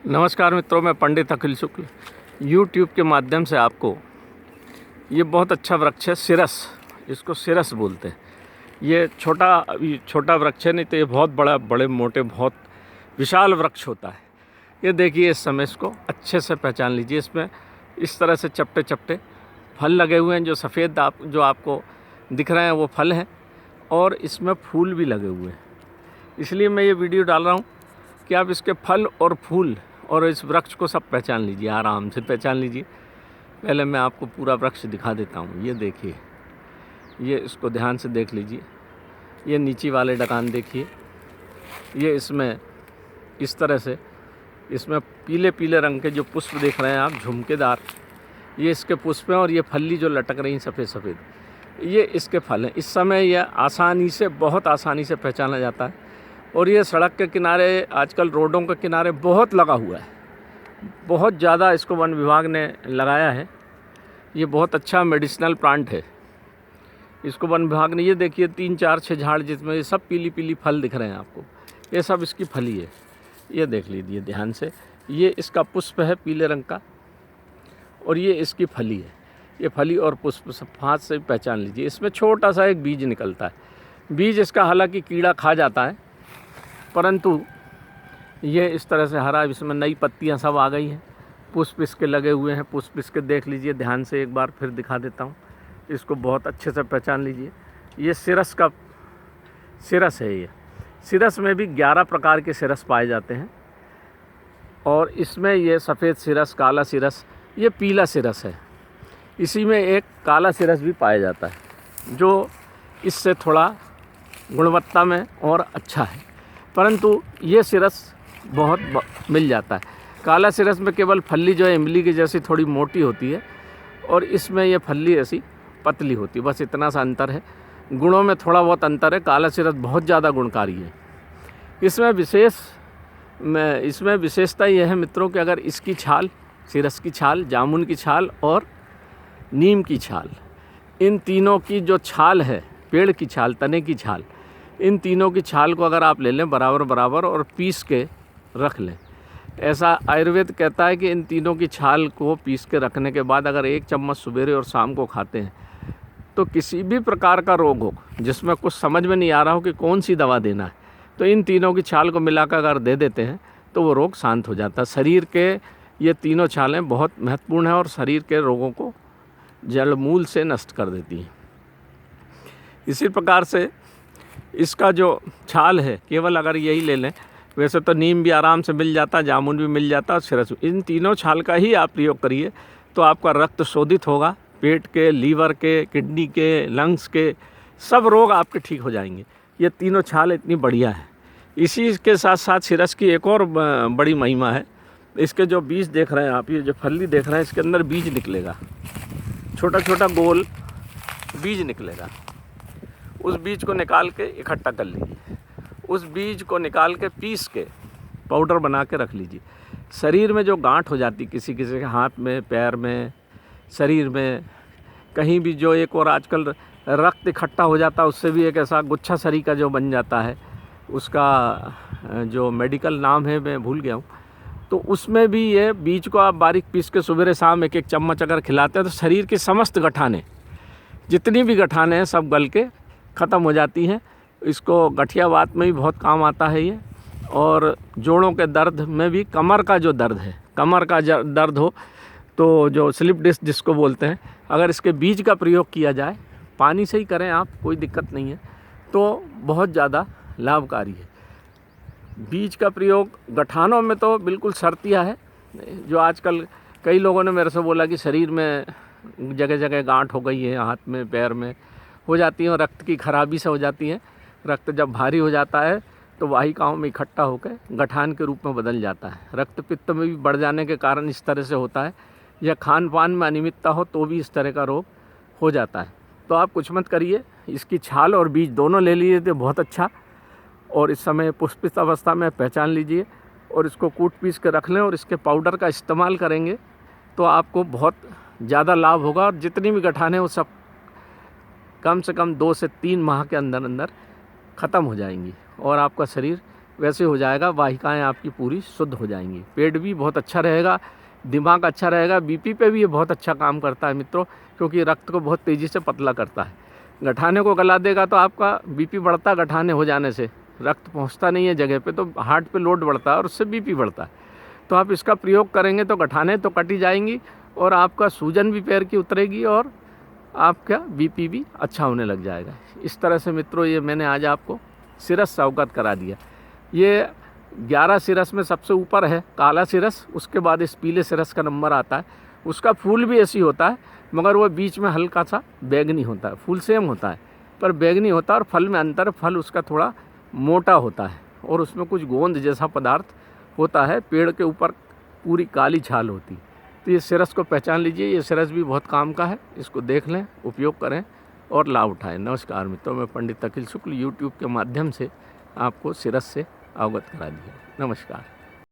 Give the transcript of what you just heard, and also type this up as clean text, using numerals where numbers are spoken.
नमस्कार मित्रों, मैं पंडित अखिल शुक्ल यूट्यूब के माध्यम से आपको ये बहुत अच्छा वृक्ष है सिरस, इसको सिरस बोलते हैं। ये छोटा वृक्ष है, नहीं तो ये बहुत बड़े मोटे बहुत विशाल वृक्ष होता है। ये देखिए, इस समय इसको अच्छे से पहचान लीजिए। इसमें इस तरह से चपटे चपटे फल लगे हुए हैं, जो सफ़ेद जो आपको दिख रहे हैं वो फल हैं, और इसमें फूल भी लगे हुए हैं। इसलिए मैं ये वीडियो डाल रहा हूँ कि आप इसके फल और फूल और इस वृक्ष को सब पहचान लीजिए, आराम से पहचान लीजिए। पहले मैं आपको पूरा वृक्ष दिखा देता हूँ। ये देखिए, ये इसको ध्यान से देख लीजिए। ये नीचे वाले डगान देखिए, ये इसमें इस तरह से इसमें पीले पीले रंग के जो पुष्प देख रहे हैं आप, झुमकेदार, ये इसके पुष्प हैं। और ये फली जो लटक रही हैं सफ़ेद सफ़ेद, ये इसके फल हैं। इस समय यह बहुत आसानी से पहचाना जाता है। और ये सड़क के किनारे, आजकल रोडों के किनारे बहुत लगा हुआ है, बहुत ज़्यादा इसको वन विभाग ने लगाया है। ये बहुत अच्छा मेडिसिनल प्लांट है। इसको वन विभाग ने, ये देखिए 3 4 6 झाड़ जिसमें ये सब पीली पीली फल दिख रहे हैं आपको, ये सब इसकी फली है। ये देख लीजिए ध्यान से, ये इसका पुष्प है पीले रंग का, और ये इसकी फली है। ये फली और पुष्प सब हाथ से पहचान लीजिए। इसमें छोटा सा एक बीज निकलता है। बीज इसका हालांकि कीड़ा खा जाता है, परंतु ये इस तरह से हरा, इसमें नई पत्तियां सब आ गई हैं। पुष्प इसके लगे हुए हैं। पुष्प इसके देख लीजिए ध्यान से, एक बार फिर दिखा देता हूँ। इसको बहुत अच्छे से पहचान लीजिए। ये सिरस का सिरस है। ये सिरस में भी 11 प्रकार के सिरस पाए जाते हैं, और इसमें ये सफ़ेद सिरस, काला सिरस, ये पीला सिरस है। इसी में एक काला सिरस भी पाया जाता है, जो इससे थोड़ा गुणवत्ता में और अच्छा है, परंतु ये सिरस बहुत मिल जाता है। काला सिरस में केवल फली जो है इमली की जैसी थोड़ी मोटी होती है, और इसमें ये फली ऐसी पतली होती है, बस इतना सा अंतर है। गुणों में थोड़ा बहुत अंतर है। काला सिरस बहुत ज़्यादा गुणकारी है। इसमें विशेषता यह है मित्रों कि अगर इसकी छाल, सिरस की छाल, जामुन की छाल और नीम की छाल, इन तीनों की जो छाल है, पेड़ की छाल, तने की छाल, इन तीनों की छाल को अगर आप ले लें बराबर बराबर और पीस के रख लें, ऐसा आयुर्वेद कहता है कि इन तीनों की छाल को पीस के रखने के बाद अगर 1 चम्मच सवेरे और शाम को खाते हैं, तो किसी भी प्रकार का रोग हो जिसमें कुछ समझ में नहीं आ रहा हो कि कौन सी दवा देना है, तो इन तीनों की छाल को मिलाकर अगर दे देते हैं तो वो रोग शांत हो जाता है। शरीर के ये तीनों छालें बहुत महत्वपूर्ण हैं और शरीर के रोगों को जड़ मूल से नष्ट कर देती हैं। इसी प्रकार से इसका जो छाल है, केवल अगर यही ले लें, वैसे तो नीम भी आराम से मिल जाता, जामुन भी मिल जाता, और सिरस, इन तीनों छाल का ही आप प्रयोग करिए, तो आपका रक्त शोधित होगा। पेट के, लीवर के, किडनी के, लंग्स के सब रोग आपके ठीक हो जाएंगे। ये तीनों छाल इतनी बढ़िया है। इसी के साथ साथ सिरस की एक और बड़ी महिमा है। इसके जो बीज देख रहे हैं आप, ये जो फली देख रहे हैं, इसके अंदर बीज निकलेगा, छोटा छोटा गोल बीज निकलेगा। उस बीज को निकाल के इकट्ठा कर लीजिए। उस बीज को निकाल के पीस के पाउडर बना के रख लीजिए। शरीर में जो गांठ हो जाती, किसी किसी के हाथ में, पैर में, शरीर में कहीं भी, जो एक और आजकल रक्त इकट्ठा हो जाता है, उससे भी एक ऐसा गुच्छा शरीर का जो बन जाता है, उसका जो मेडिकल नाम है मैं भूल गया हूँ, तो उसमें भी ये बीज को आप बारीक पीस के सुबह शाम 1 1 चम्मच अगर खिलाते हैं, तो शरीर की समस्त गठाने, जितनी भी गठाने हैं, सब गल के ख़त्म हो जाती हैं। इसको गठियावात में भी बहुत काम आता है ये, और जोड़ों के दर्द में भी, कमर का जो दर्द है, कमर का दर्द हो तो जो स्लिप डिस्क जिसको बोलते हैं, अगर इसके बीज का प्रयोग किया जाए, पानी से ही करें आप, कोई दिक्कत नहीं है, तो बहुत ज़्यादा लाभकारी है। बीज का प्रयोग गठानों में तो बिल्कुल शर्तिया है। जो आजकल कई लोगों ने मेरे से बोला कि शरीर में जगह जगह गांठ हो गई है, हाथ में, पैर में हो जाती है, और रक्त की खराबी से हो जाती है। रक्त जब भारी हो जाता है तो वाहिकाओं में इकट्ठा होकर गठान के रूप में बदल जाता है। रक्त पित्त में भी बढ़ जाने के कारण इस तरह से होता है, या खान पान में अनियमितता हो तो भी इस तरह का रोग हो जाता है। तो आप कुछ मत करिए, इसकी छाल और बीज दोनों ले लीजिए तो बहुत अच्छा, और इस समय पुष्पित अवस्था में पहचान लीजिए, और इसको कूट पीस के रख लें, और इसके पाउडर का इस्तेमाल करेंगे तो आपको बहुत ज़्यादा लाभ होगा। और जितनी भी गठाने वो सब कम से कम 2 से 3 माह के अंदर अंदर ख़त्म हो जाएंगी, और आपका शरीर वैसे हो जाएगा, वाहिकाएँ आपकी पूरी शुद्ध हो जाएंगी। पेट भी बहुत अच्छा रहेगा, दिमाग अच्छा रहेगा। बीपी पे भी ये बहुत अच्छा काम करता है मित्रों, क्योंकि रक्त को बहुत तेज़ी से पतला करता है। गठाने को गला देगा तो आपका बीपी बढ़ता, गठाने हो जाने से रक्त पहुंचता नहीं है जगह पे, तो हार्ट पे लोड बढ़ता है और उससे बीपी बढ़ता है। तो आप इसका प्रयोग करेंगे तो गठाने तो कटी जाएंगी और आपका सूजन भी पैर की उतरेगी और आपका बीपी भी अच्छा होने लग जाएगा। इस तरह से मित्रों ये मैंने आज आपको सिरस से अवगत करा दिया। ये 11 सिरस में सबसे ऊपर है काला सिरस, उसके बाद इस पीले सिरस का नंबर आता है। उसका फूल भी ऐसी होता है, मगर वो बीच में हल्का सा बैंगनी होता है। फूल सेम होता है पर बैंगनी होता है, और फल में अंतर, फल उसका थोड़ा मोटा होता है और उसमें कुछ गोंद जैसा पदार्थ होता है। पेड़ के ऊपर पूरी काली छाल होती है। तो ये सिरस को पहचान लीजिए, ये सिरस भी बहुत काम का है। इसको देख लें, उपयोग करें और लाभ उठाएं। नमस्कार मित्रों, मैं पंडित अखिल शुक्ल यूट्यूब के माध्यम से आपको सिरस से अवगत करा दिया। नमस्कार।